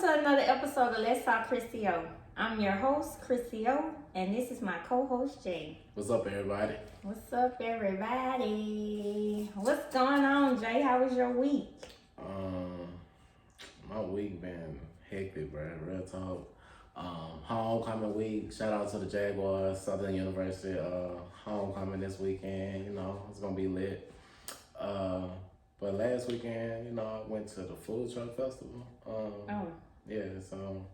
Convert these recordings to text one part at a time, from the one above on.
to another episode of Let's Talk KrissyO. I'm your host, KrissyO, and this is my co-host, Jay. What's up, everybody? What's up, everybody? What's going on, Jay? How was your week? My week been hectic, bro. Real talk. Homecoming week. Shout out to the Jaguars, Southern University. Homecoming this weekend. You know, it's gonna be lit. But last weekend, I went to the food truck festival. Yeah, so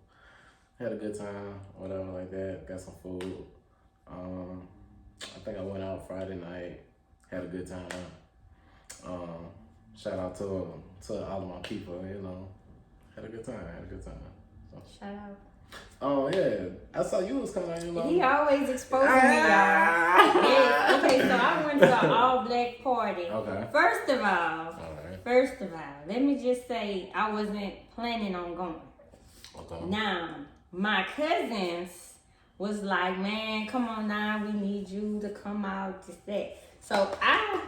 had a good time, whatever like that. Got some food. I think I went out Friday night. Had a good time. Shout out to all of my people. Had a good time. So. Shout out. Oh yeah, I saw you was kind of He always exposing me, y'all. Yes. Okay, so I went to an all-black party. Okay. First of all, let me just say I wasn't planning on going. Okay. Now, my cousins was like, man, come on now, we need you to come out, just that. So I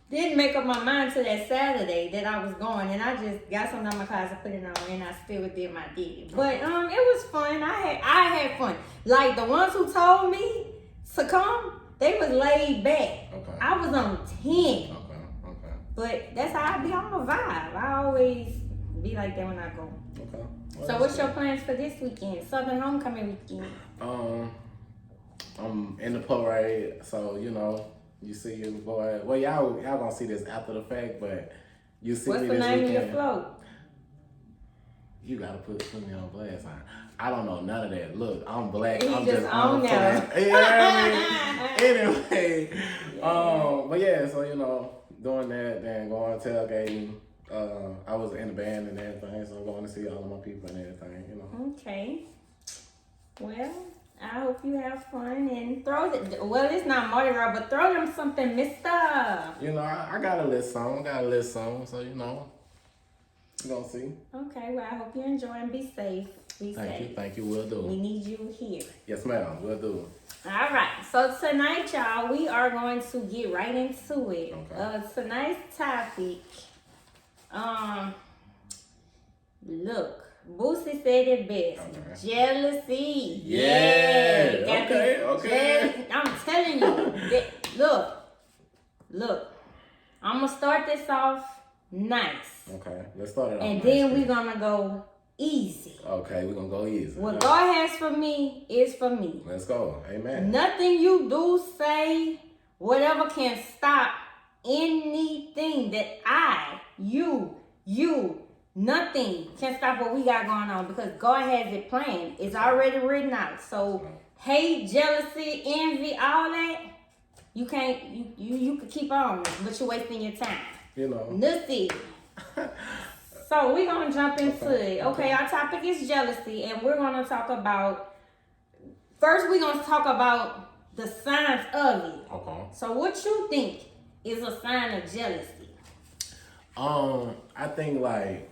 didn't make up my mind till that Saturday that I was going, and I just got something on my car and put it on, and I still did my deed. But it was fun. I had fun. Like the ones who told me to come, they was laid back. Okay. I was on 10. Okay. But that's how I be on the vibe. I always be like that when I go. Okay. Well, So what's your plans for this weekend? Southern Homecoming weekend. I'm in the parade, so you see your boy. Well, y'all gonna see this after the fact, but you see What's me the this name weekend. of your float? You gotta put me on blast. I don't know none of that. Look, I'm black. He I'm just on I'm now. You know what I mean? Anyway, but yeah, so doing that, then going tailgating. I was in the band and everything, so I'm going to see all of my people and everything. Okay. Well, I hope you have fun and well, it's not Mardi Gras, but throw them something, mister. I got a list song. So you gonna see. Okay, well, I hope you enjoy and be safe. Thank you, will do. We need you here. Yes, ma'am, will do. All right, so tonight, y'all, we are going to get right into it. Okay. Tonight's topic, look, Boosie said it best. Okay. Jealousy. Yeah. Got Okay. this I'm telling you. Look. I'm going to start this off nice. Okay, let's start it off. And then we're going to go easy. Okay, we're going to go easy. What God has for me is for me. Let's go. Amen. Nothing you do, say, whatever can stop anything that nothing can stop what we got going on because God has it planned. It's already written out. So hate, jealousy, envy, all that, you can't, you could keep on, but you're wasting your time. Nothing. So we're going to jump into it. Okay, our topic is jealousy, and we're going to talk about, first we're going to talk about the signs of it. Okay. So what you think is a sign of jealousy? I think like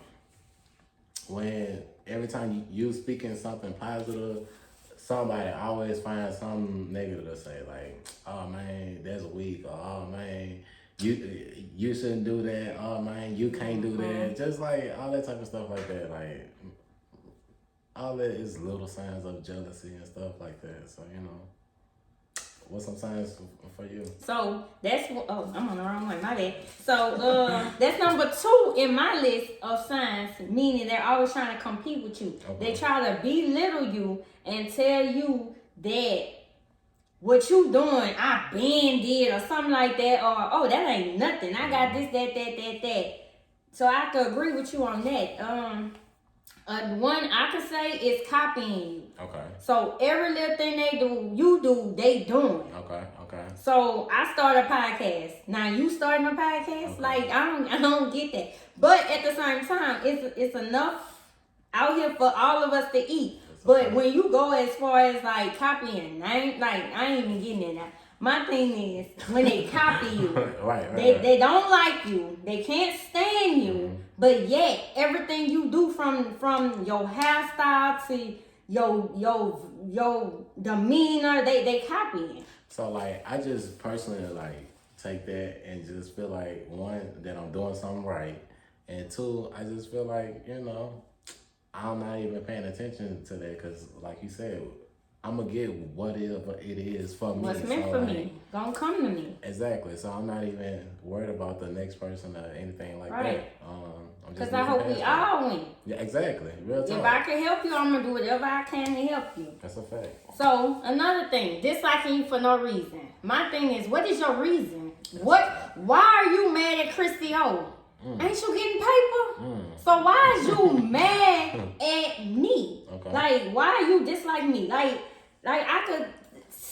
when every time you speaking something positive, somebody always finds something negative to say. Like, oh man, that's weak, or oh man, you shouldn't do that. Oh man, you can't do that. Just like all that type of stuff like that. Like all that is little signs of jealousy and stuff like that. So what's some signs for you? So that's I'm on the wrong one. My bad. So that's number 2 in my list of signs, meaning they're always trying to compete with you. Okay. They try to belittle you and tell you that what you doing, I been did or something like that, or oh that ain't nothing. I got this, that. So I could agree with you on that. One I could say is copying you. Okay. So every little thing they do, you do, they doing. Okay. So I start a podcast. Now you starting a podcast? Okay. Like I don't get that. But at the same time, it's enough out here for all of us to eat. But when you go as far as like copying, I ain't even getting in that. My thing is when they copy you, right. They don't like you, they can't stand you, but yet everything you do from your hairstyle to your demeanor, they copying. So like I just personally like take that and just feel like one that I'm doing something right, and two I just feel like I'm not even paying attention to that because, like you said, I'm gonna get whatever it is for me. What's meant for me, gonna come to me. Exactly. So I'm not even worried about the next person or anything like that. Because I hope we all win. Yeah, exactly. Real talk. If I can help you, I'm gonna do whatever I can to help you. That's a fact. So another thing, disliking you for no reason. My thing is, what is your reason? Why are you mad at KrissyO? Ain't you getting paper? So why is you mad at me? Okay. Like, why you dislike me? Like I could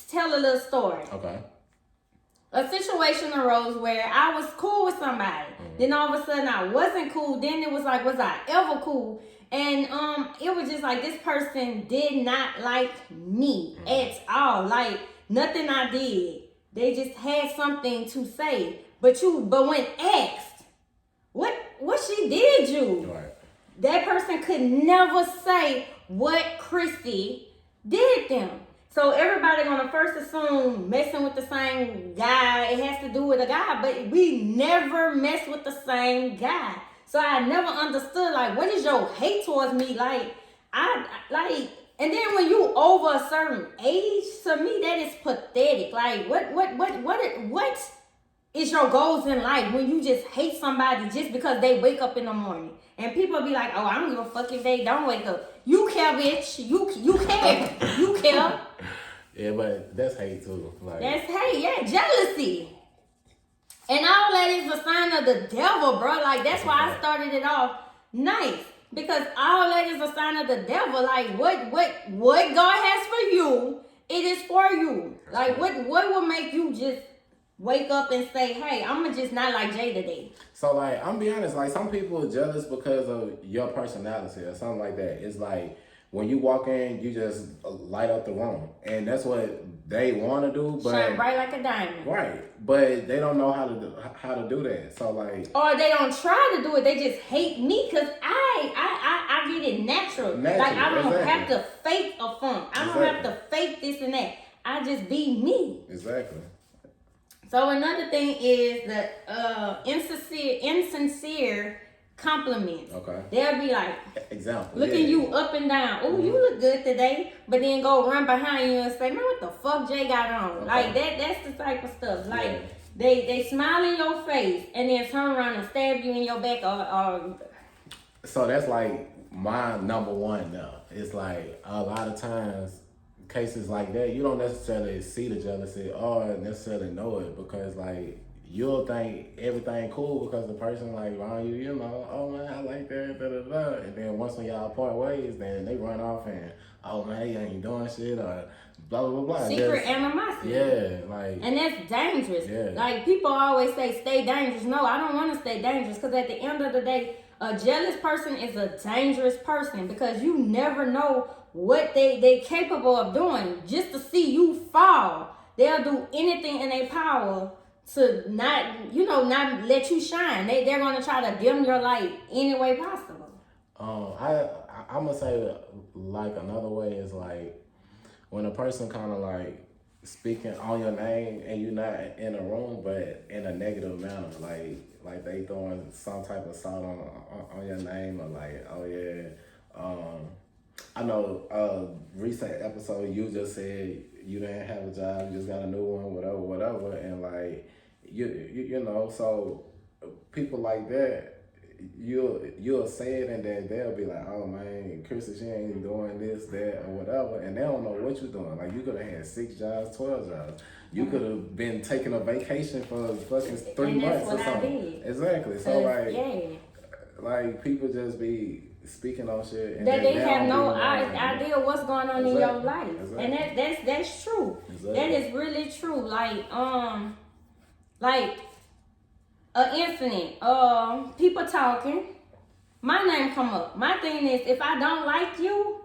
tell a little story. Okay. A situation arose where I was cool with somebody. Then all of a sudden I wasn't cool. Then it was like, was I ever cool? And it was just like this person did not like me at all. Like nothing I did. They just had something to say. But when asked, what she did you? Right. That person could never say what Krissy did them. So everybody gonna first assume messing with the same guy, it has to do with a guy, but we never mess with the same guy. So I never understood, like, what is your hate towards me? Like, and then when you over a certain age, to me that is pathetic. Like, what is your goals in life when you just hate somebody just because they wake up in the morning? And people be like, oh, I don't give a fuck if they don't wake up. You care, bitch. You care. You care. Yeah, but that's hate too. Like, that's hate, yeah, jealousy. And all that is a sign of the devil, bro. Like, that's why I started it off nice. Because all that is a sign of the devil. Like, what God has for you, it is for you. Like, what will make you just wake up and say, hey, I'm just not like Jay today? So, like, I'm be honest, like, some people are jealous because of your personality or something like that. It's like, when you walk in, you just light up the room. And that's what they want to do. But shine bright like a diamond. Right. But they don't know how to do that. So, like... Or they don't try to do it. They just hate me because I get it natural. Like, I don't have to fake a funk. I don't have to fake this and that. I just be me. Exactly. So another thing is the insincere compliments. Okay. They'll be like, example, looking you up and down. Oh, you look good today. But then go run behind you and say, man, what the fuck Jay got on? Okay. Like that's the type of stuff. Like they smile in your face and then turn around and stab you in your back or So that's like my number one now. It's like a lot of times cases like that, you don't necessarily see the jealousy or necessarily know it because like you'll think everything cool because the person like around you, you know, oh man, I like that, da da da. And then once when y'all part ways, then they run off and oh man, you ain't doing shit or blah blah blah. Secret animosity. Yeah, like. And that's dangerous. Yeah. Like people always say, stay dangerous. No, I don't want to stay dangerous because at the end of the day, a jealous person is a dangerous person because you never know what they capable of doing just to see you fall. They'll do anything in their power to not let you shine. They're gonna try to dim your light any way possible. I'm gonna say like another way is like when a person kind of like speaking on your name and you're not in a room but in a negative manner, like they throwing some type of salt on your name or like, oh yeah, I know recent episode you just said you didn't have a job, you just got a new one, whatever, and like you know, so people like that, you'll say it and then they'll be like, oh man, Krissy, she ain't doing this, that, or whatever, and they don't know what you're doing. Like you could have had 6 jobs, 12 jobs. You could have been taking a vacation for fucking 3 months or something. Exactly. So like people just be speaking on shit and that they have no idea what's going on in your life. Exactly. And that's true. Exactly. That is really true. Like an incident, people talking, my name come up. My thing is, if I don't like you,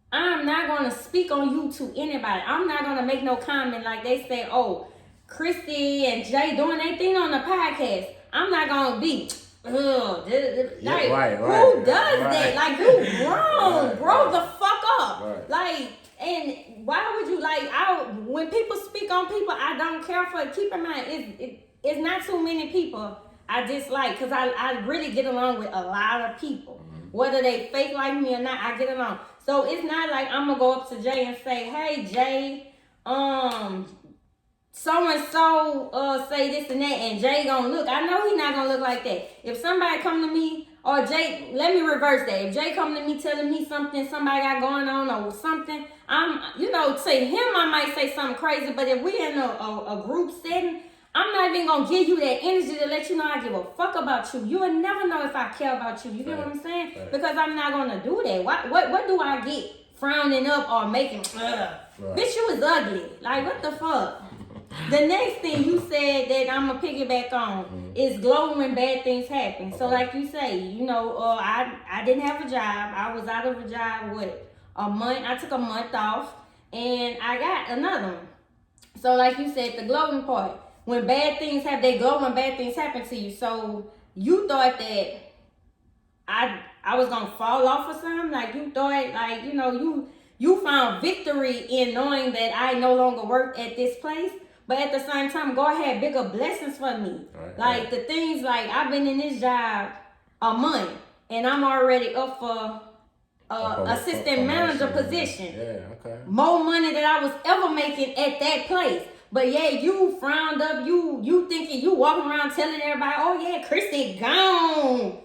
I'm not gonna speak on you to anybody. I'm not gonna make no comment like they say, oh, Krissy and Jay doing their thing on the podcast. I'm not gonna be like, right, who does that? Like, you grown, grow the fuck up. Right. Like, and why would you when people speak on people I don't care for, keep in mind, it's not too many people I dislike because I really get along with a lot of people. Whether they fake like me or not, I get along. So it's not like I'm gonna go up to Jay and say, hey Jay, so and so say this and that, and Jay gonna look. I know he not gonna look like that. If somebody come to me, or Jay, let me reverse that. If Jay come to me telling me something somebody got going on or something, to him I might say something crazy. But if we in a group setting, I'm not even gonna give you that energy to let you know I give a fuck about you. You will never know if I care about you. You get what I'm saying? Right. Because I'm not gonna do that. What do I get frowning up or making? Right. Bitch, you was ugly. Like what the fuck? The next thing you said that I'm gonna piggyback on is glow when bad things happen. Okay. So like you say, I didn't have a job. I was out of a job a month. I took a month off and I got another one. So like you said, the glowing part. When bad things happen, they glow when bad things happen to you. So you thought that I was gonna fall off or something? Like you thought, like, you found victory in knowing that I no longer work at this place. But at the same time, God had bigger blessings for me. Right. The things like I've been in this job a month and I'm already up for assistant manager position. Yeah, okay. More money than I was ever making at that place. But yeah, you frowned up, you thinking you walking around telling everybody, oh yeah, Krissy gone.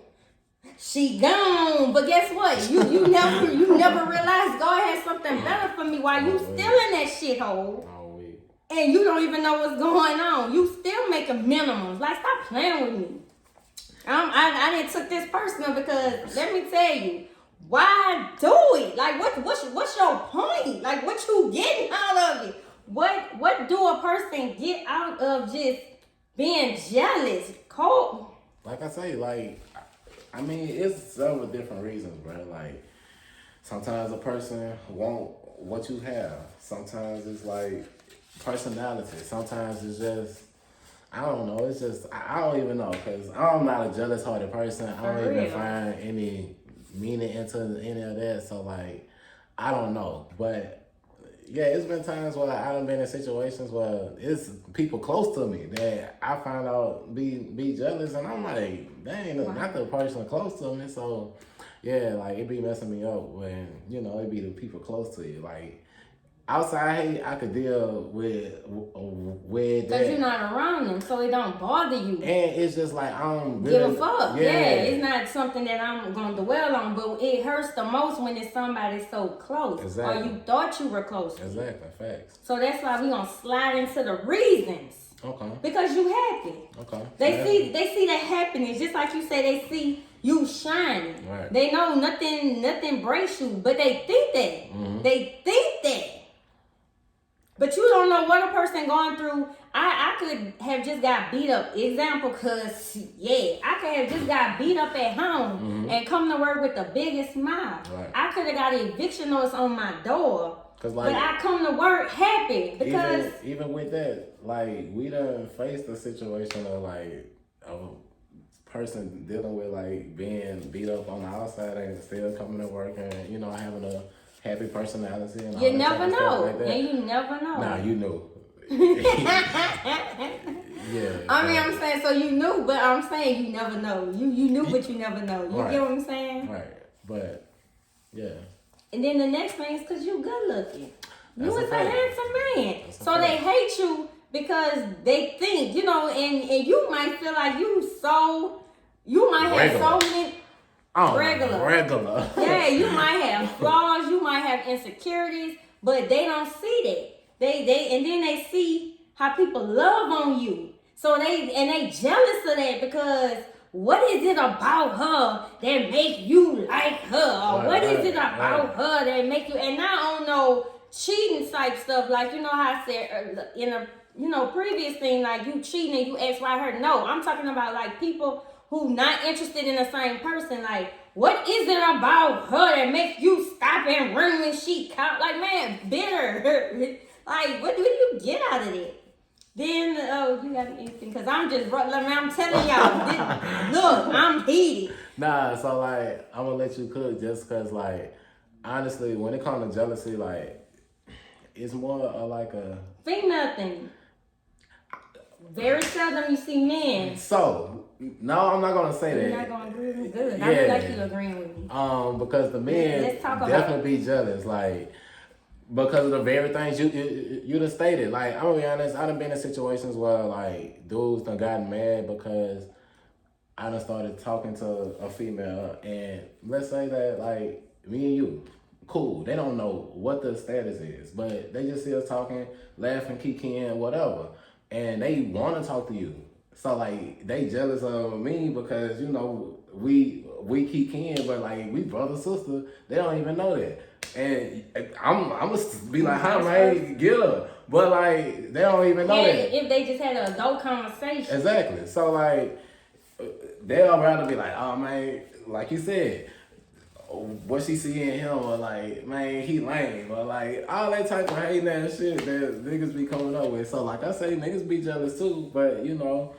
She gone. But guess what? You never realized God had something better for me while you still in that shithole. And you don't even know what's going on. You still making minimums. Like, stop playing with me. I didn't took this personal because let me tell you, why do it? Like, what's your point? Like, what you getting out of it? What do a person get out of just being jealous? Cold. Like I say, it's several different reasons, bro. Like, sometimes a person want what you have. Sometimes it's like personality. Sometimes it's just, I don't know. It's just, I don't even know, because I'm not a jealous-hearted person. I don't even find any meaning into any of that. So, I don't know. But yeah, it's been times where I done been in situations where it's people close to me that I find out be jealous, and I'm like, dang, not the person close to me. So yeah, it be messing me up when, it be the people close to you. Outside hate, I could deal with that. Because you're not around them, so it don't bother you. And it's just I don't really give a fuck. Yeah, it's not something that I'm going to dwell on, but it hurts the most when it's somebody so close. Exactly. Or you thought you were close. Exactly, facts. So that's why we going to slide into the reasons. Okay. Because you happy. Okay. They see that happiness, just like you say, they see you shining. Right. They know nothing breaks you, but they think that. Mm-hmm. They think that. But you don't know what a person going through. I could have just got beat up. Example, because, I could have just got beat up at home and come to work with the biggest smile. Right. I could have got an eviction notice on my door. But I come to work happy because... Even with that, we done faced a situation of, a person dealing with, being beat up on the outside and still coming to work and, having a happy personality and all you never know. And you never know. Nah, you knew. Yeah. I'm saying, so you knew, but I'm saying you never know. You knew, but you never know. You get what I'm saying? Right. But, yeah. And then the next thing is because you good looking. You was a handsome man. So they hate you because they think, and you might feel like you might have so many... regular. Yeah, you might have flaws, you might have insecurities, but they don't see that. And then they see how people love on you. So they jealous of that because what is it about her that make you like her? Or what is it about her that make you, and not on no cheating type stuff, how I said in a previous thing, you cheating and you ask why her. No, I'm talking about people who not interested in the same person. What is it about her that makes you stop and run when she count? Man, bitter. What do you get out of it? Then, you got anything? Because I'm just, I'm telling y'all, look, I'm heated. Nah, so, I'm going to let you cook just because, honestly, when it comes to jealousy, it's more of a... female thing. very seldom you see men. So, no, I'm not gonna say that. You're not gonna agree with me? Good. I feel like you agreeing with me. Because the men definitely be jealous, like, because of the very things you done stated. Like, I'm gonna be honest, I done been in situations where, like, dudes done gotten mad because I done started talking to a female, and let's say that, like, me and you, cool. They don't know what the status is, but they just see us talking, laughing, kikiing, whatever, and they want to talk to you. So, like, they jealous of me because, you know, we kikiing, but, like, we brother, sister. They don't even know that. And I'm gonna be like, how man, get her? But, like, they don't even know that. If they just had an adult conversation. Exactly. So, like, they'll rather be like, oh, man, like you said, what she see in him, or like, man, he lame, or like all that type of hating ass shit that niggas be coming up with. So, like I say, niggas be jealous too, but you know,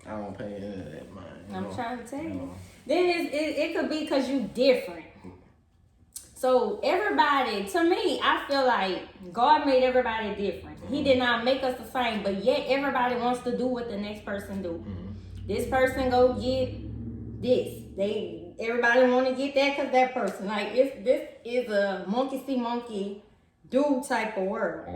I don't pay any of that mind. I'm trying to tell you. Then it could be because you different. So everybody, to me, I feel like God made everybody different. He did not make us the same, but yet everybody wants to do what the next person do. This person go get this. Everybody want to get that because that person. Like, this is a monkey see monkey do type of world.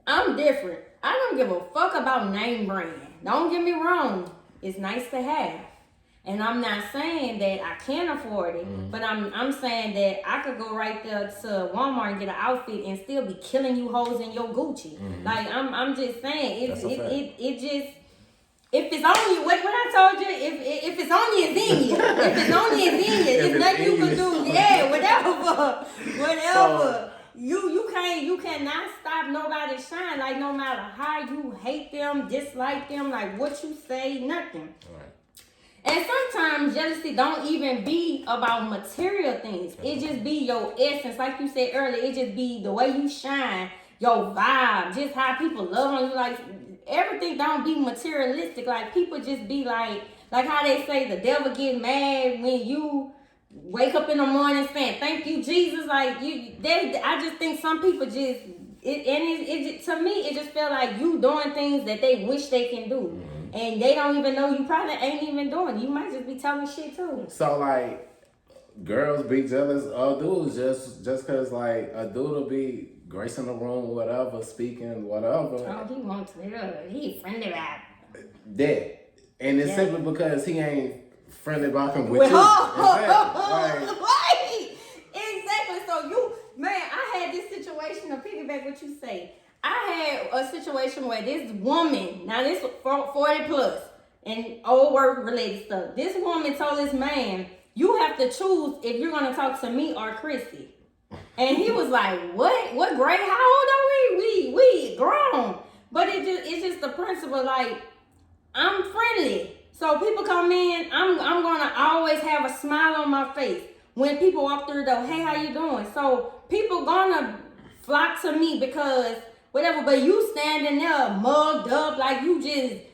I'm different. I don't give a fuck about name brand. Don't get me wrong. It's nice to have. And I'm not saying that I can't afford it, but I'm saying that I could go right there to Walmart and get an outfit and still be killing you hoes in your Gucci. Like, I'm just saying, it just, if it's on you, what I told you, if it's on you, it's in you. If it's on you, it's in you. There's nothing you can do. Yeah, whatever. You cannot stop nobody's shine. Like, no matter how you hate them, dislike them, like what you say, nothing. Right. And sometimes jealousy don't even be about material things. It just be your essence. Like you said earlier, it just be the way you shine, your vibe, just how people love on you. Like, everything don't be materialistic. Like, people just be like how they say the devil get mad when you wake up in the morning saying, thank you, Jesus. Like, I just think some people just, to me, it just feel like you doing things that they wish they can do. And they don't even know you probably ain't even doing it. You might just be telling shit too. So, like, girls be jealous of dudes just because, like, a dude will be gracing the room, whatever, speaking, whatever. Oh, he wants it. He friendly about that. And it's simply because he ain't friendly rocking with you. Right. Exactly. So I had this situation to piggyback what you say. I had a situation where this woman, now this 40 plus and old work related stuff. This woman told this man, you have to choose if you're gonna talk to me or Krissy. And he was like, what? What grade? How old are we? We grown. But it's just the principle, like, I'm friendly. So people come in, I'm gonna always have a smile on my face. When people walk through the door, hey, how you doing? So people gonna flock to me because whatever, but you standing there mugged up like you just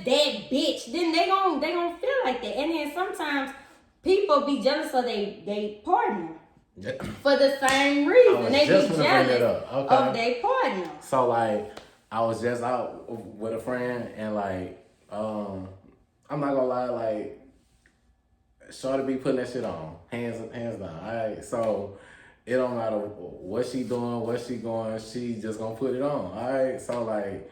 that bitch, then they gon' feel like that. And then sometimes people be jealous of they partner. For the same reason. They be jealous of their partner. So, like, I was just out with a friend and, like, I'm not gonna lie, like, shorty be putting that shit on. Hands down. Alright. So it don't matter what she doing, where she going, she just gonna put it on. Alright. So, like,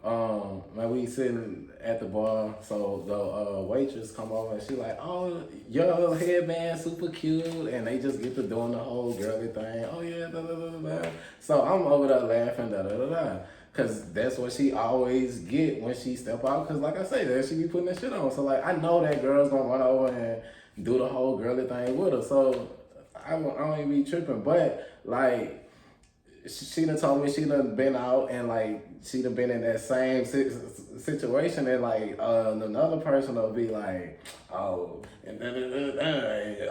man, we sitting at the bar, so the waitress come over and she like, oh, your headband super cute, and they just get to doing the whole girly thing. Oh yeah, da da da da. So I'm over there laughing, da da da da, cause that's what she always get when she step out. Cause like I say, there she be putting that shit on. So like I know that girl's gonna run over and do the whole girly thing with her. So I don't even be tripping, but like. She done told me she done been out and like she done been in that same situation and like another person will be like, oh, and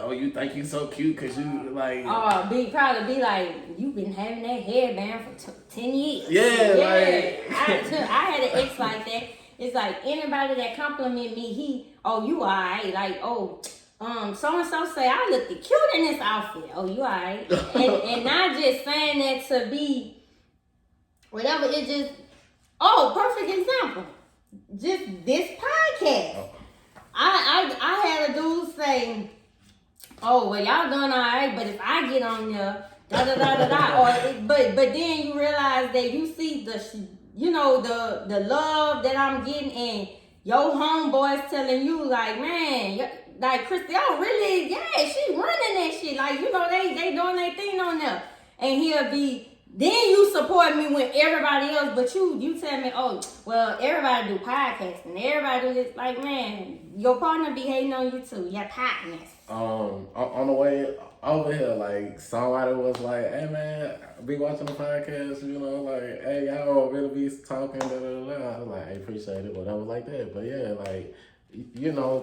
oh, you think you so cute cause you like. Oh, probably be like, you been having that headband for 10 years. Yeah. Like. I had an ex like that. It's like anybody that compliment me, you alright, like, oh. So-and-so say I look cute in this outfit. Oh, you alright? and not just saying that to be whatever. It just, perfect example. just this podcast. Oh. I had a dude say, "Oh, well, y'all done all right, but if I get on there, da da da da da," but then you realize that you see the love that I'm getting, and your homeboys telling you like, man, like KrissyO really, yeah, she running that shit, like they doing their thing on there, and he'll be. Then you support me with everybody else, but you tell me, oh, well, everybody do podcasting, everybody do this. Like, man, your partner be hating on you too, your partners. On the way over here, like somebody was like, "Hey man, I be watching the podcast, like, hey, y'all really be talking, da da da." I was like, "I appreciate it," whatever like that. But yeah, like,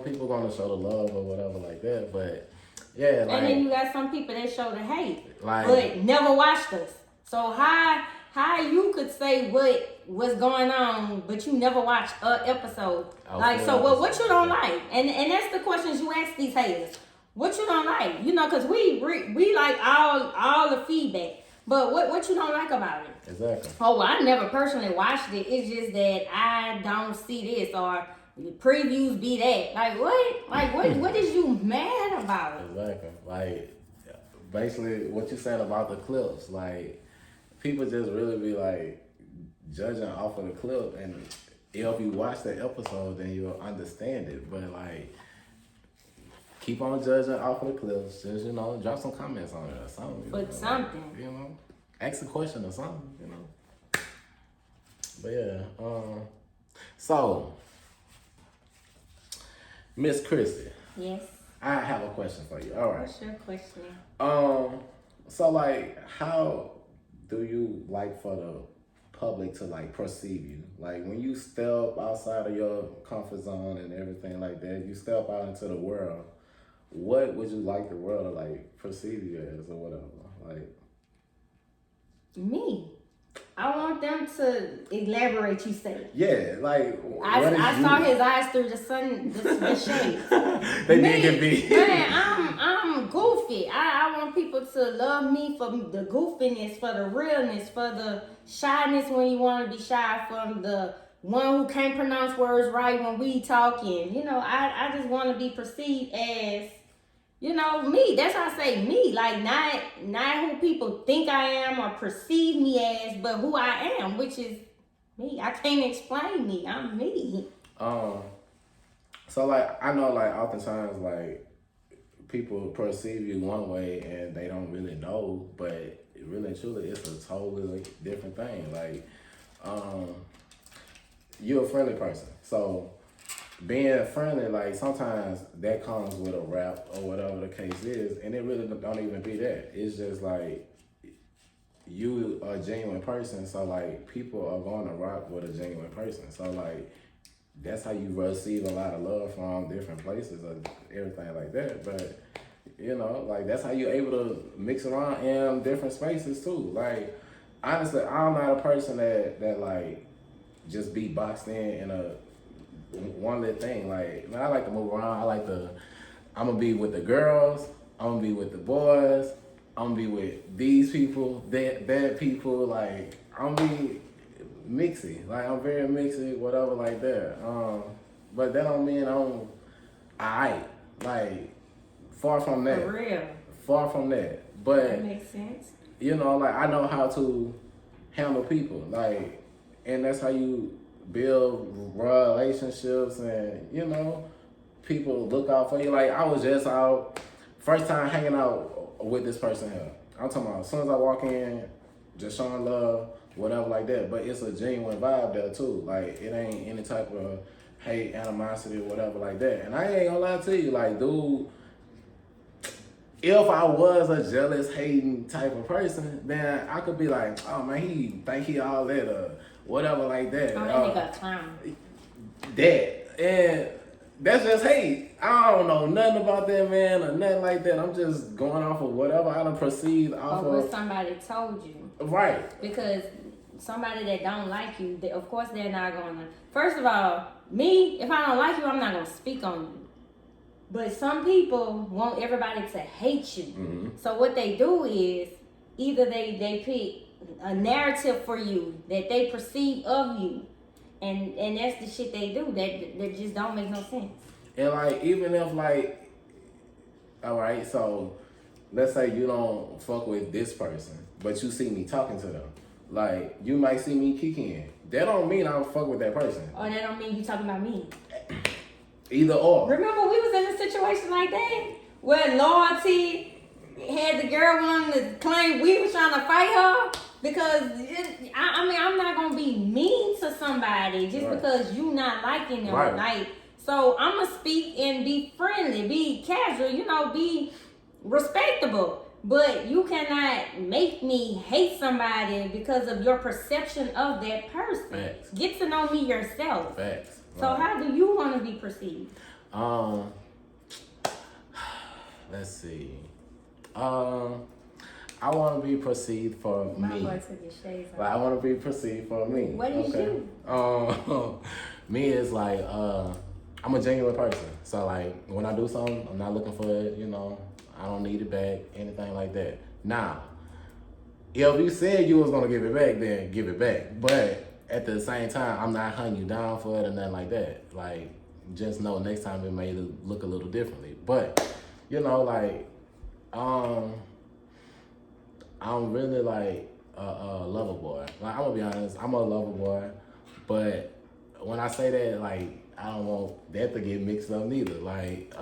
people gonna show the love or whatever like that. But yeah, like, and then you got some people that show the hate, like, but never watched us. So how you could say what's going on, but you never watch an episode? Like, so what you don't like? And that's the questions you ask these haters. What you don't like? Because we like all the feedback. But what you don't like about it? Exactly. Oh, well, I never personally watched it. It's just that I don't see this, or the previews be that. Like what? Like what is you mad about? Exactly. Like, basically what you said about the clips, like, people just really be like judging off of the clip, and if you watch the episode, then you'll understand it. But like, keep on judging off of the clips. Just drop some comments on it or something. Put something. Ask a question or something. But yeah. So, Miss Krissy. Yes. I have a question for you. All right. What's your question? So like, how do you like for the public to like perceive you? Like, when you step outside of your comfort zone and everything like that, you step out into the world, what would you like the world to like perceive you as or whatever? Like, me. I want them to elaborate, you say. Yeah, like, I saw his eyes through the sun, the shade. They did get beat. Man, I'm goofy. I want people to love me for the goofiness, for the realness, for the shyness when you want to be shy, from the one who can't pronounce words right when we talking. I just want to be perceived as, me. That's how I say me. Like, not who people think I am or perceive me as, but who I am, which is me. I can't explain me. I'm me. So like, I know like oftentimes like people perceive you one way and they don't really know, but really and truly it's a totally different thing. Like, you're a friendly person, so being friendly, like, sometimes that comes with a rap or whatever the case is, and it really don't even be that. It's just like, you are a genuine person, so like, people are going to rock with a genuine person. So like, that's how you receive a lot of love from different places or everything like that. But like, that's how you're able to mix around in different spaces too. Like, honestly, I'm not a person that like just be boxed in a one little thing. Like, man, I like to move around. I'm gonna be with the girls, I'm gonna be with the boys, I'm gonna be with these people, that people. Like, I'm gonna be mixy. Like, I'm very mixy, whatever like that. But that don't mean I'm alright. Like, far from that. For real. Far from that. But that makes sense. Like, I know how to handle people. Like, and that's how you build relationships, and people look out for you. Like, I was just out, first time hanging out with this person here. I'm talking about, as soon as I walk in, just showing love, whatever like that. But it's a genuine vibe there too. Like, it ain't any type of hate, animosity, whatever like that. And I ain't gonna lie to you, like, dude, if I was a jealous, hating type of person, then I could be like, oh man, he think he all that or whatever like that. Oh, that nigga a clown. That. And that's just hate. I don't know nothing about that man or nothing like that. I'm just going off of whatever I done perceived off of what somebody told you. Right. Because somebody that don't like you, of course they're not gonna. First of all, me, if I don't like you, I'm not gonna speak on you. But some people want everybody to hate you. Mm-hmm. So what they do is, either they pick a narrative for you that they perceive of you, And that's the shit they do that just don't make no sense. And like, even if like, all right, so let's say you don't fuck with this person, but you see me talking to them. Like, you might see me kicking. That don't mean I don't fuck with that person. Or that don't mean you talking about me. Either or. Remember we was in a situation like that where loyalty had the girl wanting to claim we was trying to fight her because I mean I'm not gonna be mean to somebody just because you not liking them. Right. Like, so I'm gonna speak and be friendly, be casual, you know, be respectable. But you cannot make me hate somebody because of your perception of that person. Facts. Get to know me yourself. Facts. So how do you want to be perceived? Let's see. I want to be perceived for My me. boy took his shades off. Like, I want to be perceived for me. What is you? Me is like, I'm a genuine person. So like, when I do something, I'm not looking for it, you know, I don't need it back, anything like that. Now, if you said you was gonna give it back, then give it back. But at the same time, I'm not hunting you down for it or nothing like that. Like, just know next time it may look a little differently. But, you know, like, I'm really like a lover boy. Like, I'm gonna be honest, I'm a lover boy. But when I say that, like, I don't want that to get mixed up neither. Like,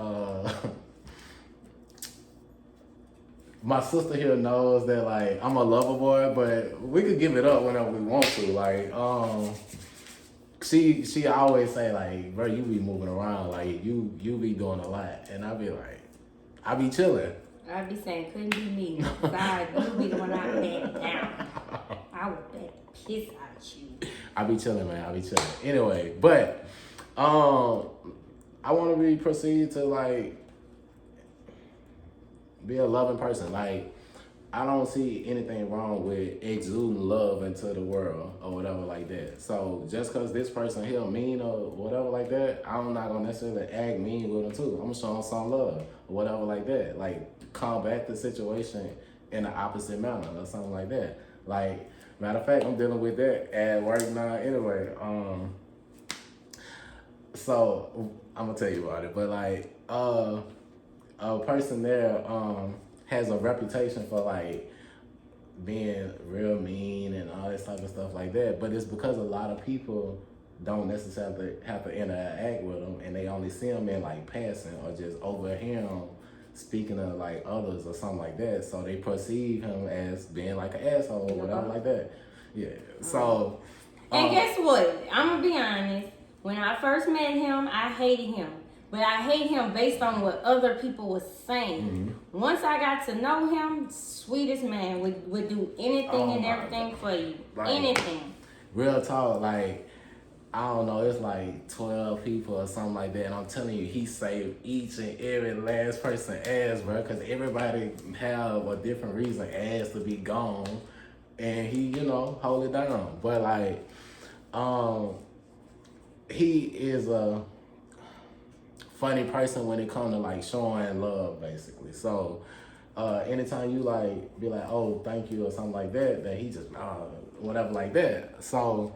my sister here knows that, like, I'm a lover boy, but we could give it up whenever we want to. Like, she always say, like, bro, you be moving around, like, you be doing a lot. And I be like, I be chilling. I be saying, couldn't be me. Besides, you be the one I back down. I would back the piss out you. I be chilling, man. I be chilling. Anyway, but I want to be proceed to, like, be a loving person. Like, I don't see anything wrong with exuding love into the world or whatever like that. So just because this person here mean or whatever like that, I'm not gonna necessarily act mean with them too. I'm gonna show them some love or whatever like that. Like, combat the situation in the opposite manner or something like that. Like, matter of fact, I'm dealing with that at work now anyway. So I'm gonna tell you about it. But like, a person there has a reputation for like being real mean and all this type of stuff like that, but it's because a lot of people don't necessarily have to interact with them, and they only see him in like passing or just overhear him speaking to like others or something like that, so they perceive him as being like an asshole or whatever like that. Yeah. So and guess what, I'm gonna be honest, when I first met him I hated him. But I hate him based on what other people was saying. Mm-hmm. Once I got to know him, sweetest man, would do anything and everything God. For you. Like, anything. Real talk, like, I don't know, it's like 12 people or something like that. And I'm telling you, he saved each and every last person ass, bro. Because everybody have a different reason ass to be gone. And he, you know, hold it down. But like, he is a funny person when it comes to like showing love, basically. So anytime you like be like, oh, thank you or something like that he just whatever like that. So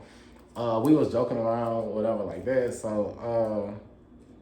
we was joking around, whatever like that. So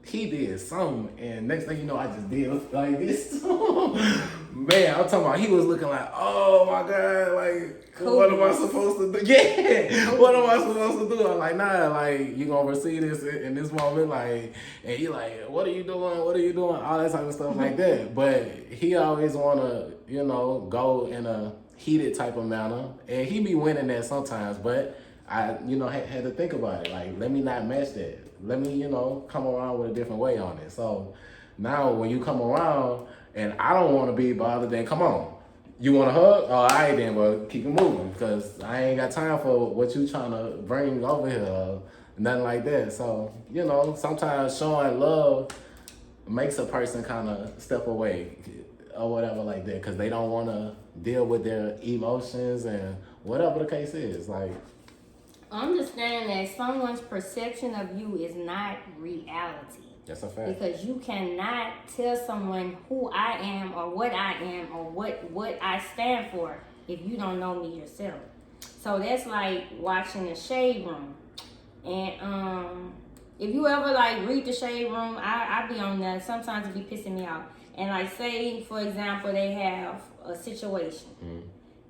he did something, and next thing you know, I just did like this. Man, I'm talking about, he was looking like, oh my God, like, cool. What am I supposed to do? Yeah, what am I supposed to do? I'm like, nah, like, you gonna receive this in this moment, like, and he like, what are you doing? What are you doing? All that type of stuff like that. But he always wanna, you know, go in a heated type of manner, and he be winning that sometimes, but I, you know, had to think about it. Like, let me not match that. Let me, you know, come around with a different way on it. So now when you come around and I don't want to be bothered, then come on. You want a hug? Oh, all right then, well, keep it moving, because I ain't got time for what you trying to bring over here. Nothing like that. So, you know, sometimes showing love makes a person kind of step away or whatever like that, because they don't want to deal with their emotions and whatever the case is. Like, understand that someone's perception of you is not reality. That's a fact. Because you cannot tell someone who I am or what I am or what I stand for if you don't know me yourself. So that's like watching the Shade Room. And if you ever like read the Shade Room, I be on that. Sometimes it be pissing me off. And like say, for example, they have a situation,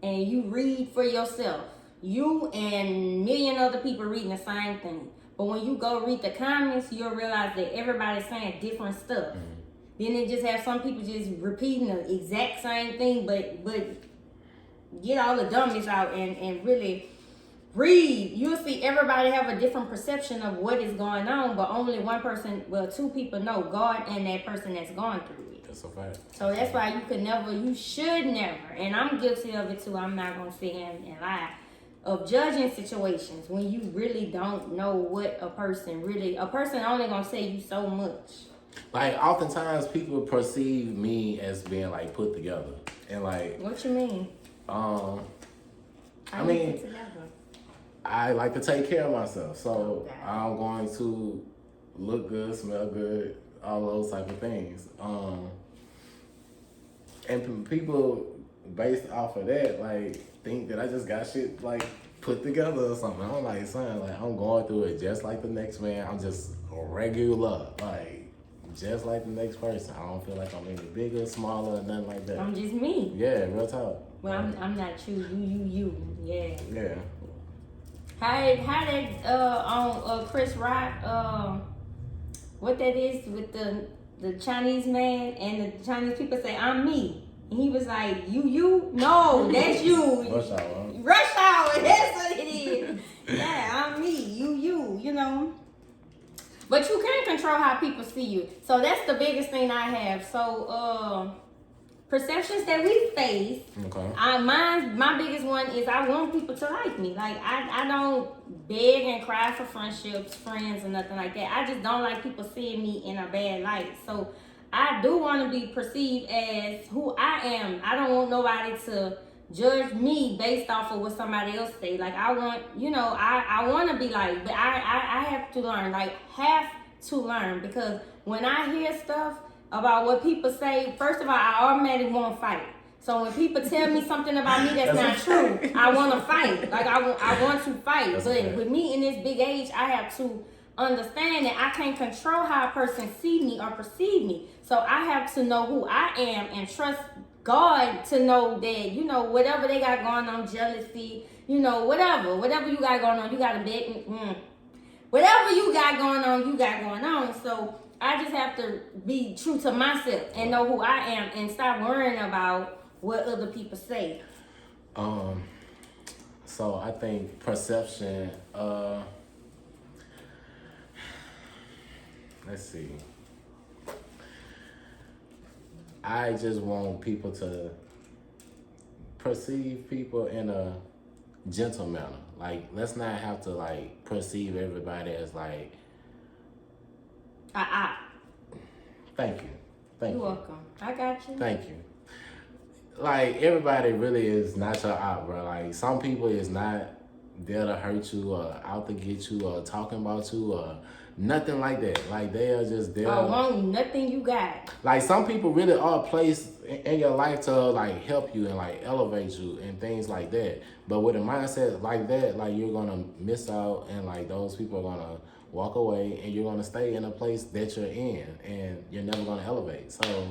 and you read for yourself. You and million other people reading the same thing. But when you go read the comments, you'll realize that everybody's saying different stuff. Then it just have some people just repeating the exact same thing, but get all the dummies out and really read. You'll see everybody have a different perception of what is going on, but only one person, well, two people know, God and that person that's going through it. That's a fact. So that's why you should never, and I'm guilty of it too, I'm not going to sit here and lie, of judging situations when you really don't know what a person only going to say you so much. Like, oftentimes people perceive me as being like put together. And like, what you mean? I mean, I like to take care of myself, so I'm going to look good, smell good, all those type of things. And people based off of that, like, think that I just got shit like put together or something. I'm like, son, like I'm going through it just like the next man. I'm just regular, like just like the next person. I don't feel like I'm any bigger, smaller, nothing like that. I'm just me. Yeah, real talk. Well, I'm not you. Yeah. Yeah. How that on Chris Rock what that is with the Chinese man and the Chinese people say I'm me. And he was like, you? No, that's you. Rush hour. Huh? Rush hour, that's what it is. Yeah, I'm me, you know. But you can't control how people see you. So that's the biggest thing I have. So perceptions that we face. Okay. My biggest one is I want people to like me. Like I don't beg and cry for friendships, friends, or nothing like that. I just don't like people seeing me in a bad light. So I do want to be perceived as who I am. I don't want nobody to judge me based off of what somebody else say. Like I want, I want to be like, but I have to learn, because when I hear stuff about what people say, first of all, I automatically want to fight. So when people tell me something about me that's not true, I want to fight. Like I want to fight. But with me in this big age, I have to understand that I can't control how a person see me or perceive me. So I have to know who I am and trust God to know that, whatever they got going on, jealousy, whatever you got going on, you got to bet. Whatever you got going on, So I just have to be true to myself and know who I am and stop worrying about what other people say. So I think perception, let's see. I just want people to perceive people in a gentle manner. Like, let's not have to like perceive everybody as like. Thank you. You're welcome. I got you. Thank you. Like, everybody really is not your out, bro. Like, some people is not there to hurt you or out to get you or talking about you or nothing like that. Like, they are just there. I want nothing you got. Like, some people really are placed in your life to like help you and like elevate you and things like that. But with a mindset like that, like, you're gonna miss out, and like those people are gonna walk away, and you're gonna stay in a place that you're in, and you're never gonna elevate. So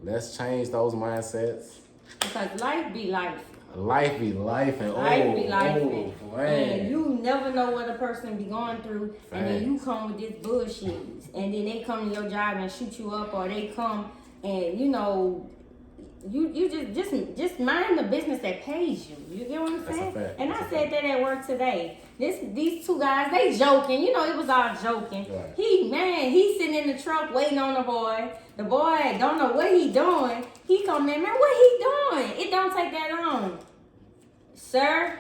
let's change those mindsets. Because life be life. Life be life, and and you never know what a person be going through. Facts. And then you come with this bullshit, and then they come to your job and shoot you up, or they come and you just mind the business that pays you. You get what I'm saying? And I said that at work today. These two guys, they joking. It was all joking. Right. He sitting in the truck waiting on the boy. The boy don't know what he doing. He come in, man, what he doing? It don't take that long. Sir,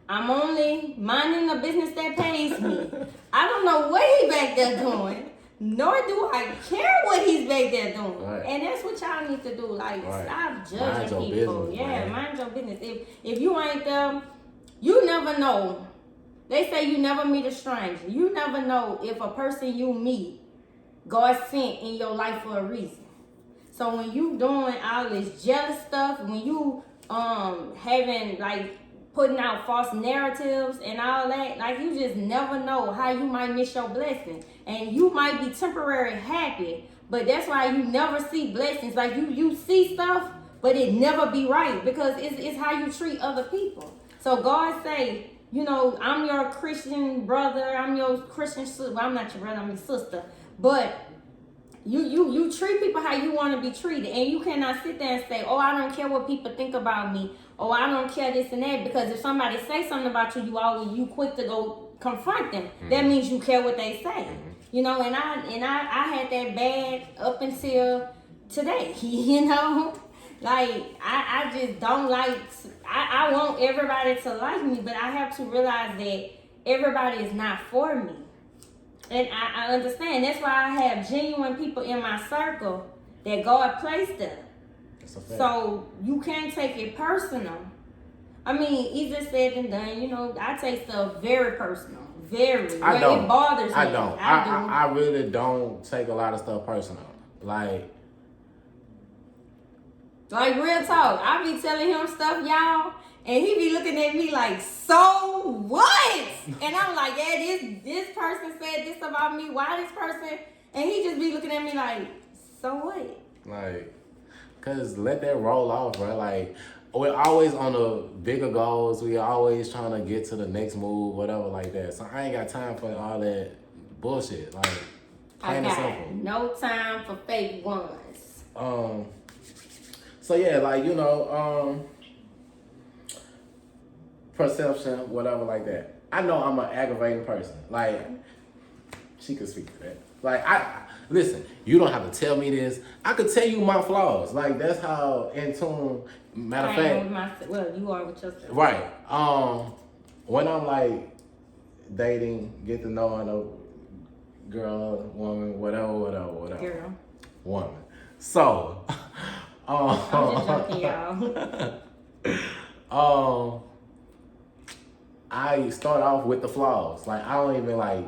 I'm only minding the business that pays me. I don't know what he back there doing. Nor do I care what he's back there doing. Right. And that's what y'all need to do. Like, stop judging people. Business, mind your business. If you ain't them, you never know. They say you never meet a stranger. You never know if a person you meet, God sent in your life for a reason. So when you doing all this jealous stuff, when you having like putting out false narratives and all that. Like, you just never know how you might miss your blessing. And you might be temporary happy, but that's why you never see blessings. Like, you see stuff, but it never be right, because it's how you treat other people. So God say, you know, I'm your Christian brother, I'm your Christian sister. Well, I'm not your brother, I'm your sister. But you treat people how you want to be treated, and you cannot sit there and say, oh, I don't care what people think about me, oh, I don't care this and that, because if somebody say something about you, you quick to go confront them. Mm-hmm. That means you care what they say. Mm-hmm. You know, and I had that bad up until today. You know, like I just don't like. I want everybody to like me, but I have to realize that everybody is not for me. And I understand. That's why I have genuine people in my circle that God placed there. So you can't take it personal. I mean, easier said than done. You know, I take stuff very personal. Very. It bothers me. I don't. I really don't take a lot of stuff personal. Like real talk. I be telling him stuff, y'all. And he be looking at me like, so what? And I'm like, yeah, this person said this about me. Why this person? And he just be looking at me like, so what? Like, cause let that roll off, bro. Like, we're always on the bigger goals. We always trying to get to the next move, whatever like that. So I ain't got time for all that bullshit. Like, plain and simple. No time for fake ones. So yeah, like, you know, perception, whatever like that. I know I'm an aggravating person. Like, she could speak to that. Like, listen, you don't have to tell me this. I could tell you my flaws. Like, that's how in tune. Matter of fact, well, you are with yourself. Right. When I'm like dating, get to know a girl, woman, whatever. Girl. Woman. So, I'm just joking, y'all. I start off with the flaws. Like, I don't even like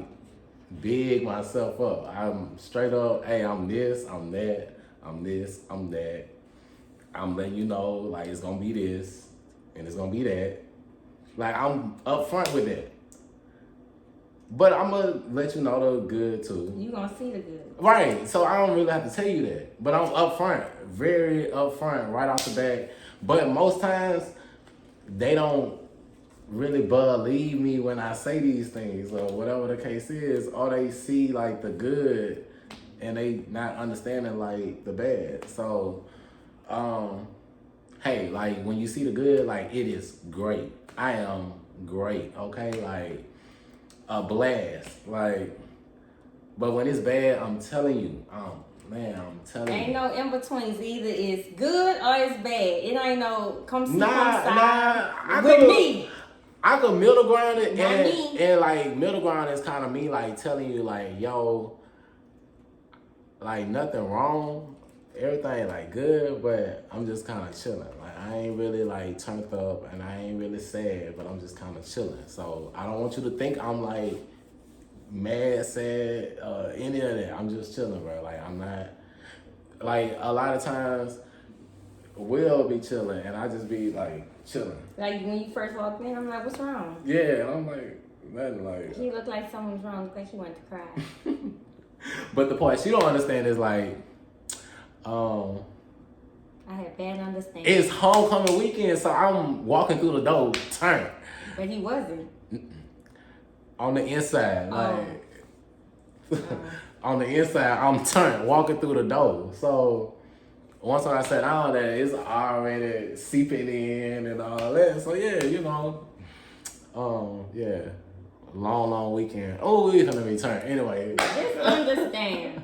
big myself up. I'm straight up, hey, I'm this, I'm that, I'm this, I'm that. I'm letting you know, like, it's gonna be this and it's gonna be that. Like, I'm upfront with that. But I'm gonna let you know the good too. You gonna see the good. Right. So I don't really have to tell you that. But I'm upfront, very upfront, right off the bat. But most times they don't really believe me when I say these things or whatever the case is, or they see like the good and they not understanding like the bad. So hey, like when you see the good, like it is great. I am great, okay? Like a blast. Like, but when it's bad, I'm telling you, man, I'm telling you. Ain't no in-betweens. Either it's good or it's bad. It ain't no come see, come side with me. I could middle ground it, and like middle ground is kind of me like telling you like, yo, like nothing wrong, everything like good, but I'm just kind of chilling. Like I ain't really like turned up and I ain't really sad, but I'm just kind of chilling. So I don't want you to think I'm like mad, sad, any of that. I'm just chilling, bro. Like I'm not, like a lot of times we'll be chilling and I just be like chilling. Like when you first walked in, I'm like, what's wrong? Yeah, and I'm like, nothing like. He looked like something was wrong because she wanted to cry. But the part she don't understand is like, I had bad understanding. It's homecoming weekend, so I'm walking through the door, turn. But he wasn't. On the inside, like on the inside, I'm turned, walking through the door. So once I sat down there, it's already seeping in and all that. So yeah, you know, yeah, long weekend. Oh, we're gonna return anyway. Just understand.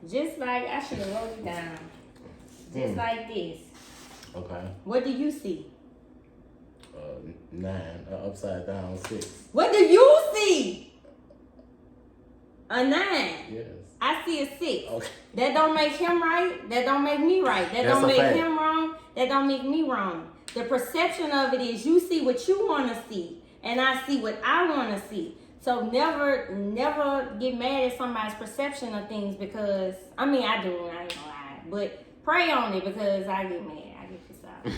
Just like I should have wrote it down. Just like this. Okay. What do you see? 9, upside down 6. What do you see? A 9. Yes. I see a 6. Okay. That don't make him right. That don't make me right. That don't make him wrong. That don't make me wrong. The perception of it is you see what you want to see, and I see what I want to see. So never get mad at somebody's perception of things because, I mean, I do, I ain't gonna lie. But pray on it because I get mad. I get pissed off.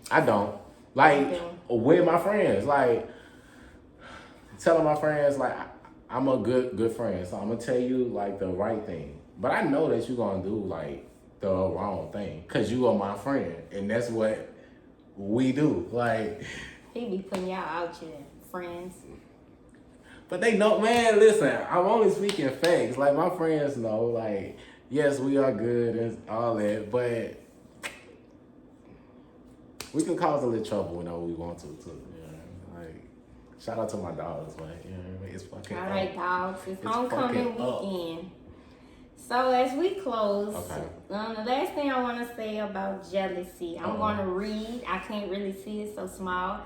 I don't. Like with my friends, like telling my friends like I'm a good friend, so I'm gonna tell you like the right thing. But I know that you're gonna do like the wrong thing because you are my friend, and that's what we do. Like he be putting y'all out here, friends. But they know, man, listen, I'm only speaking facts. Like, my friends know, like, yes, we are good and all that, but we can cause a little trouble whenever we want to, too. You know? Like, shout out to my dogs, man. You know what I mean? It's fucking all right, dogs. It's homecoming weekend. So, as we close, the last thing I want to say about jealousy, I'm going to read. I can't really see it so small.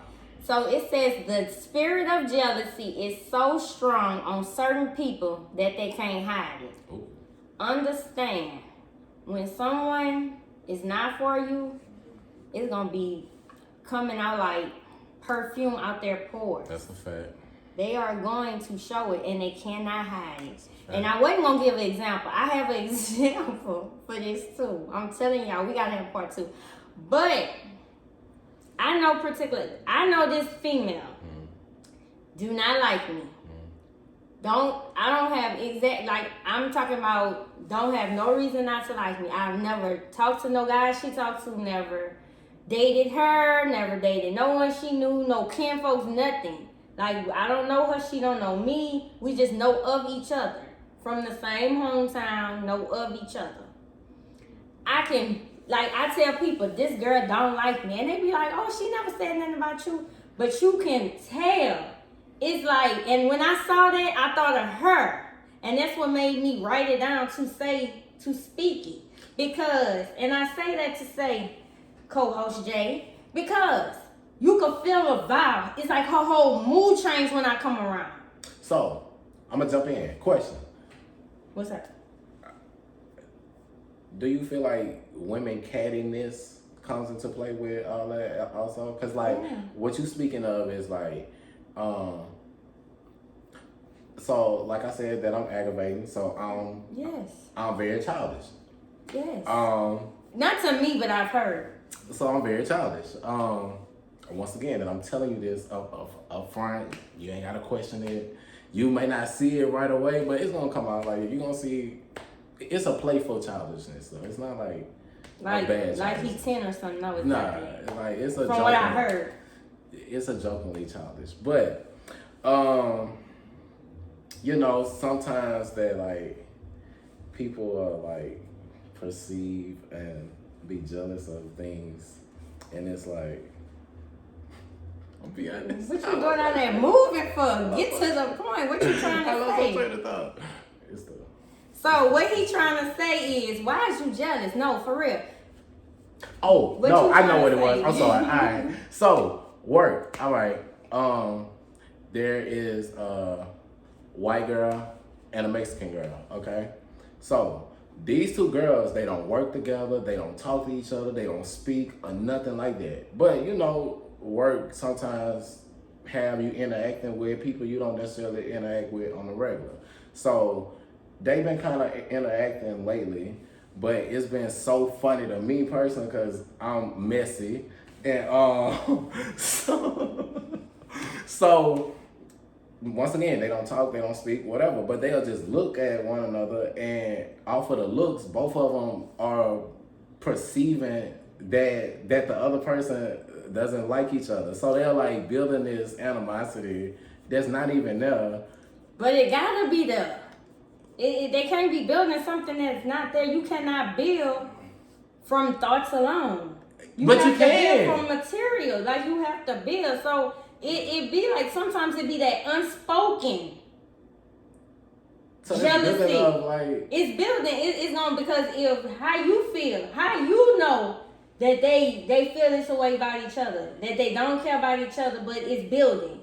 So it says the spirit of jealousy is so strong on certain people that they can't hide it. Ooh. Understand, when someone is not for you, it's going to be coming out like perfume out their pores. That's a fact. They are going to show it and they cannot hide it. And I wasn't going to give an example. I have an example for this too. I'm telling y'all, we got to have part 2. But I know this female do not like me. I don't have I'm talking about don't have no reason not to like me. I've never talked to no guy she talked to, never dated her, never dated no one she knew, no kinfolks, nothing. Like, I don't know her, she don't know me. We just know of each other. From the same hometown, know of each other. I tell people, this girl don't like me. And they be like, oh, she never said nothing about you. But you can tell. It's like, and when I saw that, I thought of her. And that's what made me write it down to speak it. Because, and I say that to say, co-host Jay, because you can feel a vibe. It's like her whole mood change when I come around. So, I'm going to jump in. Question. What's that? Do you feel like women cattiness comes into play with all that also? Because, like, what you speaking of is, like, so, like I said, that I'm aggravating, so I'm very childish. Yes. Not to me, but I've heard. So, I'm very childish. Once again, and I'm telling you this up front, you ain't got to question it. You may not see it right away, but it's going to come out. Like, you're going to see... It's a playful childishness, though. It's not like a bad like he's 10 or something. No, it's not. Like it's a. From what I heard, it's a jokingly childish, but you know, sometimes that like people are like perceive and be jealous of things, and it's like, I'll be honest. What you going out there moving for? Get to the point. What you trying to say? It's the. So what he trying to say is, why is you jealous? No, for real. Oh, no, I know what it was. I'm sorry. All right. So, work. All right. There is a white girl and a Mexican girl, okay? So, these two girls, they don't work together. They don't talk to each other. They don't speak or nothing like that. But, you know, work sometimes have you interacting with people you don't necessarily interact with on the regular. So, they've been kind of interacting lately, but it's been so funny to me personally because I'm messy. And so once again, they don't talk, they don't speak, whatever, but they'll just look at one another, and off of the looks, both of them are perceiving that the other person doesn't like each other. So they're like building this animosity that's not even there. But it gotta be there. They can't be building something that's not there. You cannot build from thoughts alone. You can build from material. Like, you have to build. So it be like, sometimes it be that unspoken jealousy. It's building. It's going, because if how you feel, how you know that they feel this way about each other, that they don't care about each other, but it's building.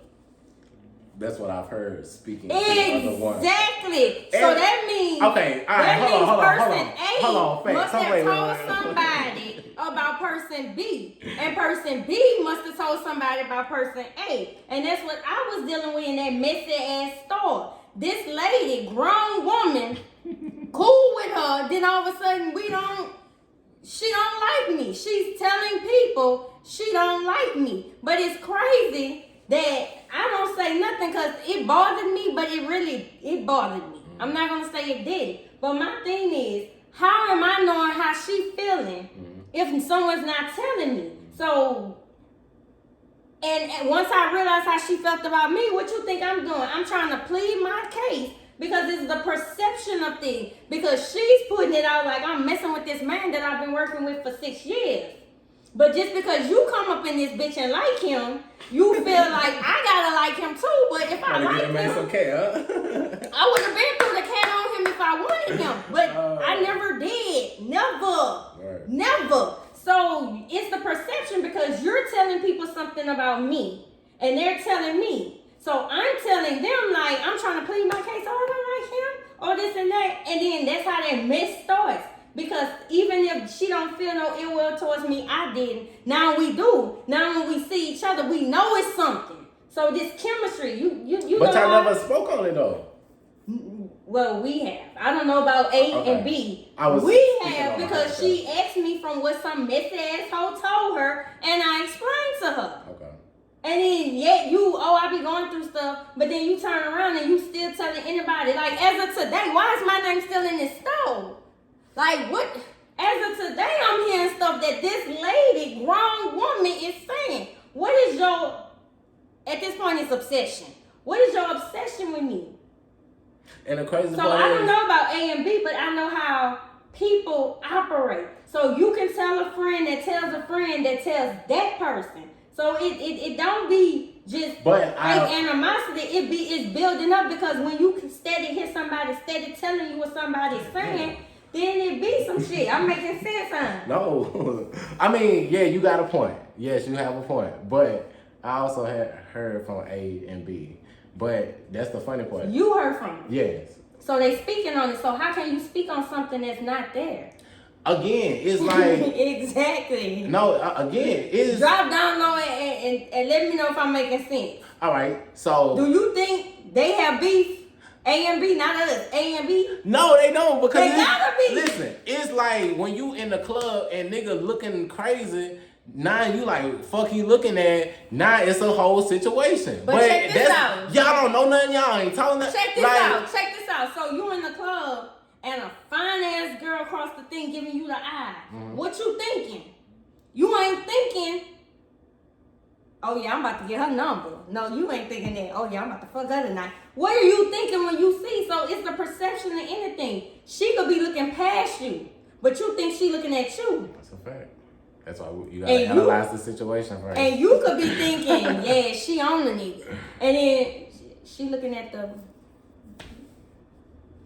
That's what I've heard speaking to the other one. Exactly. So that means okay. All right. Hold on. Must have told somebody about person B, and person B must have told somebody about person A, and that's what I was dealing with in that messy ass store. This lady, grown woman, cool with her. Then all of a sudden she don't like me. She's telling people she don't like me. But it's crazy that I don't say nothing because it bothered me, but it bothered me. I'm not going to say it did. But my thing is, how am I knowing how she feeling if someone's not telling me? So, and once I realized how she felt about me, what you think I'm doing? I'm trying to plead my case because it's the perception of things. Because she's putting it out like I'm messing with this man that I've been working with for 6 years. But just because you come up in this bitch and like him, you feel like I gotta like him too. But if I like him, okay, huh? I would have been through the cat on him if I wanted him. But I never did. Never. So it's the perception because you're telling people something about me and they're telling me. So I'm telling them like I'm trying to plead my case. Oh, I don't like him or this and that. And then that's how that mess starts. Because even if she don't feel no ill will towards me, I didn't. Now we do. Now when we see each other, we know it's something. So this chemistry, you. But y'all never spoke on it though. Well, we have. I don't know about A and B. We have because she asked me from what some messy asshole told her, and I explained to her. Okay. And then yet I be going through stuff, but then you turn around and you still telling anybody. Like as of today, why is my name still in this stove? Like what? As of today, I'm hearing stuff that this lady, grown woman, is saying. What is your? At this point, it's obsession. What is your obsession with me? And the crazy part I don't know about A and B, but I know how people operate. So you can tell a friend that tells a friend that tells that person. So it don't be just animosity. It's building up because when you can steady hear somebody steady telling you what somebody's saying, then it be some shit. I'm making sense, huh? No. I mean, yeah, you got a point. Yes, you have a point. But I also had heard from A and B. But that's the funny part. You heard from them? Yes. So they speaking on it. So how can you speak on something that's not there? Again, it's like... Exactly. No, again, it's... Drop down low and let me know if I'm making sense. All right, so... Do you think they have beef? A and B, not us. A and B? No, they don't because... They gotta be. Listen, it's like when you in the club and nigga looking crazy... Now you like, fuck you looking at, now it's a whole situation. But check this out. Y'all don't know nothing, y'all ain't telling nothing. Check this out. So you in the club and a fine ass girl across the thing giving you the eye. Mm-hmm. What you thinking? You ain't thinking, oh yeah, I'm about to get her number. No, you ain't thinking that, oh yeah, I'm about to fuck her tonight. What are you thinking when you see? So it's the perception of anything. She could be looking past you, but you think she looking at you. That's a fact. That's why you gotta analyze the situation first. And you could be thinking, yeah, she on the nigga. And then she looking at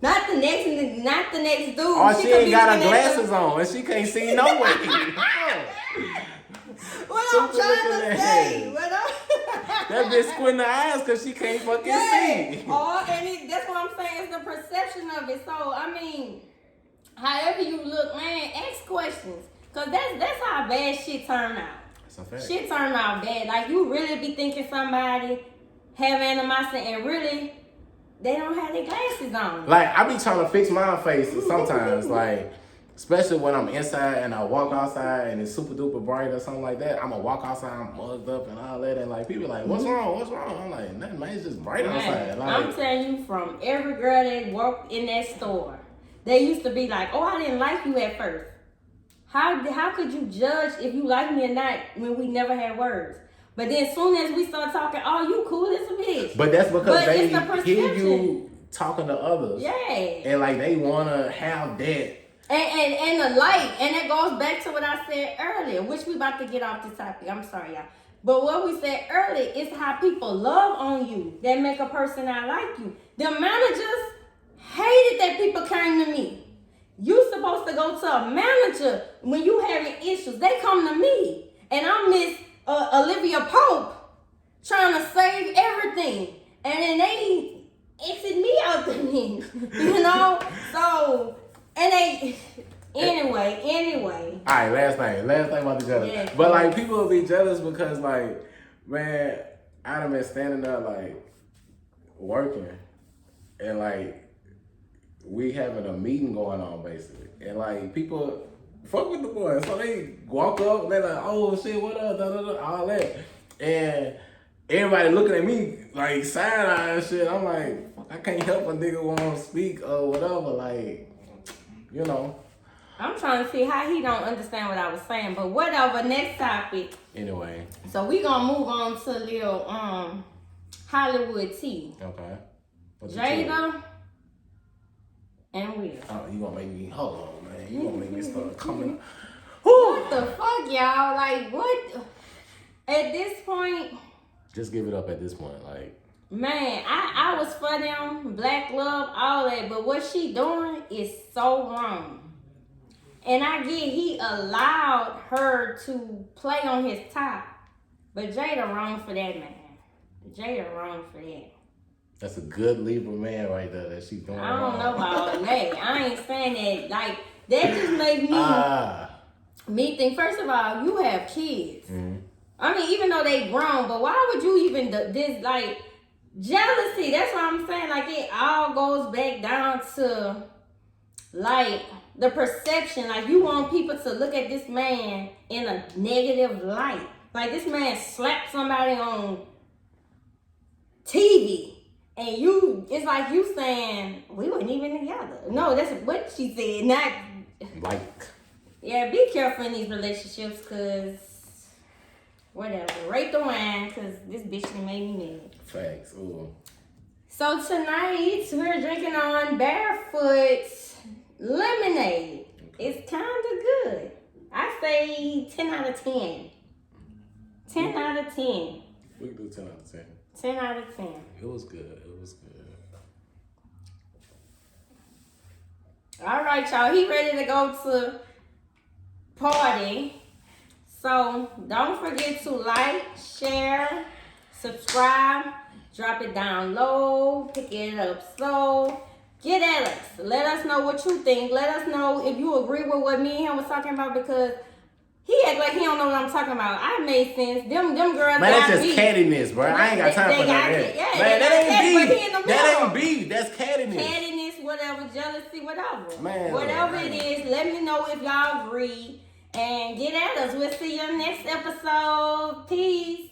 not the next dude. Oh, she ain't got her glasses on and she can't see no way. What I'm trying to say. That bitch squinting her eyes because she can't fucking see. That's what I'm saying. It's the perception of it. So, I mean, however you look, man, ask questions. Because that's how bad shit turn out. That's a fact. Shit turn out bad. Like, you really be thinking somebody have animosity and really, they don't have their glasses on. Like, I be trying to fix my face sometimes. Like, especially when I'm inside and I walk outside and it's super duper bright or something like that. I'm going to walk outside, I'm mugged up and all that. And, like, people like, what's wrong? I'm like, nothing, man. It's just bright outside. Like, I'm telling you, from every girl that walked in that store, they used to be like, oh, I didn't like you at first. How could you judge if you like me or not when we never had words? But then as soon as we start talking, oh, you cool as a bitch. But that's because they hear you talking to others. Yeah. And like they want to have that. And the light. And it goes back to what I said earlier, which we about to get off the topic. I'm sorry, y'all. But what we said earlier is how people love on you that make a person not like you. The managers hated that people came to me. You supposed to go to a manager when you having issues. They come to me. And I'm Miss Olivia Pope trying to save everything. And then they exit me out the thing. You know? So, and they... Anyway. All right, last thing about the jealous. Yeah, but like people will be jealous because like, man, I done been standing there like working and like we having a meeting going on basically. And like people fuck with the boy. So they walk up, they like, oh shit, what up, da, da, da, all that. And everybody looking at me like side eye and shit. I'm like, fuck, I can't help a nigga won't speak or whatever. Like, you know. I'm trying to see how he don't understand what I was saying, but whatever. Next topic. Anyway. So we gonna move on to little Hollywood tea. Okay. Jada and Will. Oh, you gonna make me, hold on, man. You gonna make me start coming. What the fuck, y'all? Like, what? At this point, just give it up at this point, like. Man, I was for them, black love, all that, but what she doing is so wrong. And I get he allowed her to play on his top, but Jada wrong for that, man. Jada wrong for that. That's a good Libra man right there that she's doing. I don't know about all that. I ain't saying that. Like, that just made me think, first of all, you have kids. Mm-hmm. I mean, even though they grown, but why would you even this, like, jealousy? That's what I'm saying. Like, it all goes back down to, like, the perception. Like, you want people to look at this man in a negative light. Like, this man slapped somebody on TV. And it's like you saying, we weren't even together. No, that's what she said, not... Like... Yeah, be careful in these relationships, because... Whatever. Rate the wine, because this bitch done made me mad. Facts. Ooh. So tonight, we're drinking on Barefoot lemonade. It's kind of good. I say 10 out of 10. 10 out of 10. We can do 10 out of 10. 10 out of 10. It was good. It was good. All right, y'all. He ready to go to party. So don't forget to like, share, subscribe, drop it down low, pick it up slow. Get at us. Let us know what you think. Let us know if you agree with what me and him was talking about, because he act like he don't know what I'm talking about. I made sense. Them girls. Man, that's just cattiness, bro. I ain't got time for that. Yeah, man, that ain't beef. That ain't beef. That's cattiness. Cattiness, whatever, jealousy, whatever. Man, whatever it is, let me know if y'all agree. And get at us. We'll see you next episode. Peace.